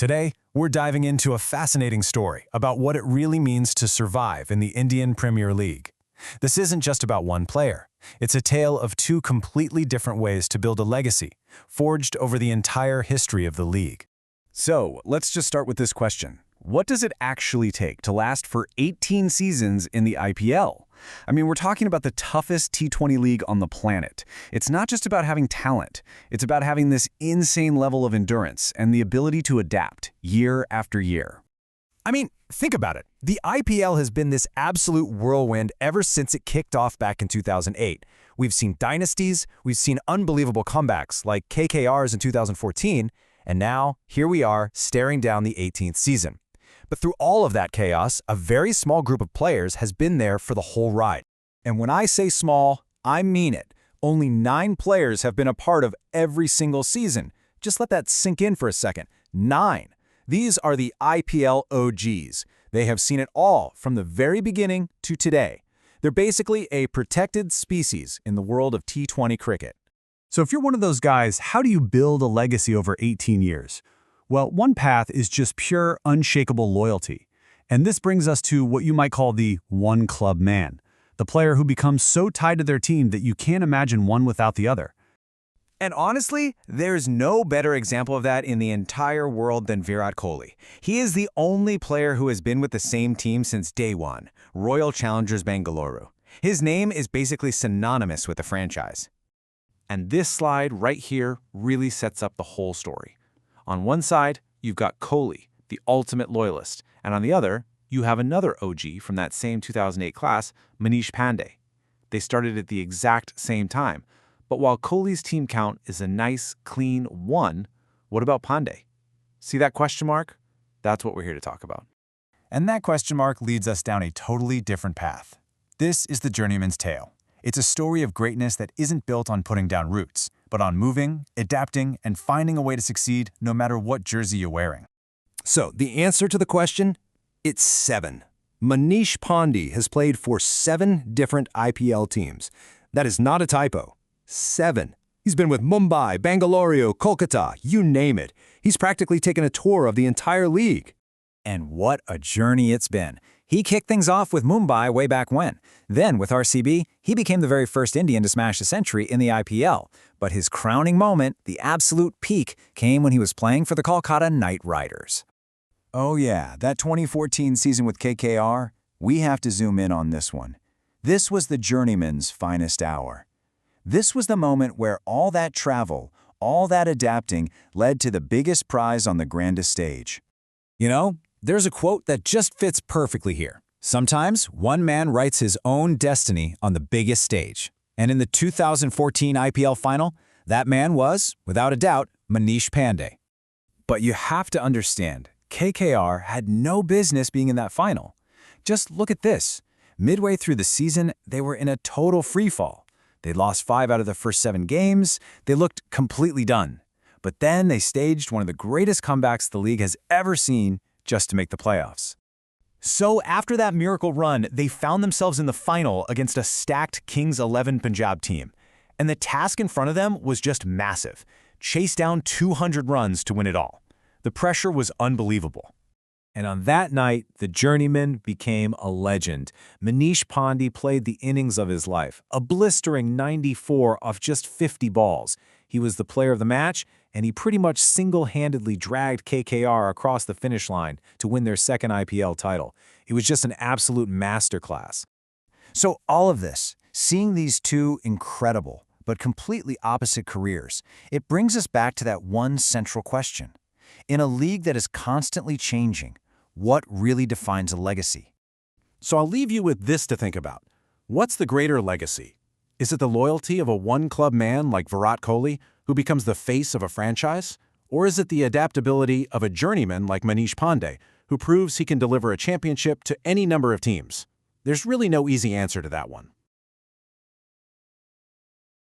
Today, we're diving into a fascinating story about what it really means to survive in the Indian Premier League. This isn't just about one player. It's a tale of two completely different ways to build a legacy, forged over the entire history of the league. So, let's just start with this question. What does it actually take to last for 18 seasons in the IPL? I mean, we're talking about the toughest T20 league on the planet. It's not just about having talent. It's about having this insane level of endurance and the ability to adapt year after year. I mean, think about it. The IPL has been this absolute whirlwind ever since it kicked off back in 2008. We've seen dynasties, we've seen unbelievable comebacks like KKR's in 2014, and now here we are staring down the 18th season. But through all of that chaos, a very small group of players has been there for the whole ride. And when I say small, I mean it. Only 9 players have been a part of every single season. Just let that sink in for a second. 9. These are the IPL OGs. They have seen it all from the very beginning to today. They're basically a protected species in the world of T20 cricket. So if you're one of those guys, how do you build a legacy over 18 years? Well, one path is just pure, unshakable loyalty. And this brings us to what you might call the one-club man, the player who becomes so tied to their team that you can't imagine one without the other. And honestly, there's no better example of that in the entire world than Virat Kohli. He is the only player who has been with the same team since day one, Royal Challengers Bengaluru. His name is basically synonymous with the franchise. And this slide right here really sets up the whole story. On one side, you've got Kohli, the ultimate loyalist, and on the other, you have another OG from that same 2008 class, Manish Pandey. They started at the exact same time, but while Kohli's team count is a nice, clean 1, what about Pandey? See that question mark? That's what we're here to talk about. And that question mark leads us down a totally different path. This is the journeyman's tale. It's a story of greatness that isn't built on putting down roots, but on moving, adapting, and finding a way to succeed no matter what jersey you're wearing. So, the answer to the question? It's 7. Manish Pandey has played for 7 different IPL teams. That is not a typo. 7. He's been with Mumbai, Bengaluru, Kolkata, you name it. He's practically taken a tour of the entire league. And what a journey it's been. He kicked things off with Mumbai way back when. Then, with RCB, he became the very first Indian to smash a century in the IPL. But his crowning moment, the absolute peak, came when he was playing for the Kolkata Knight Riders. Oh yeah, that 2014 season with KKR, we have to zoom in on this one. This was the journeyman's finest hour. This was the moment where all that travel, all that adapting led to the biggest prize on the grandest stage. You know, there's a quote that just fits perfectly here. Sometimes one man writes his own destiny on the biggest stage. And in the 2014 IPL final, that man was, without a doubt, Manish Pandey. But you have to understand, KKR had no business being in that final. Just look at this. Midway through the season, they were in a total freefall. They lost 5 out of the first 7 games. They looked completely done. But then they staged one of the greatest comebacks the league has ever seen just to make the playoffs. So after that miracle run, they found themselves in the final against a stacked Kings 11 Punjab team. And the task in front of them was just massive. Chase down 200 runs to win it all. The pressure was unbelievable. And on that night, the journeyman became a legend. Manish Pandey played the innings of his life, a blistering 94 off just 50 balls. He was the player of the match, and he pretty much single-handedly dragged KKR across the finish line to win their second IPL title. It was just an absolute masterclass. So all of this, seeing these two incredible but completely opposite careers, it brings us back to that one central question. In a league that is constantly changing, what really defines a legacy? So I'll leave you with this to think about. What's the greater legacy? Is it the loyalty of a one-club man like Virat Kohli, who becomes the face of a franchise? Or is it the adaptability of a journeyman like Manish Pandey, who proves he can deliver a championship to any number of teams? There's really no easy answer to that one.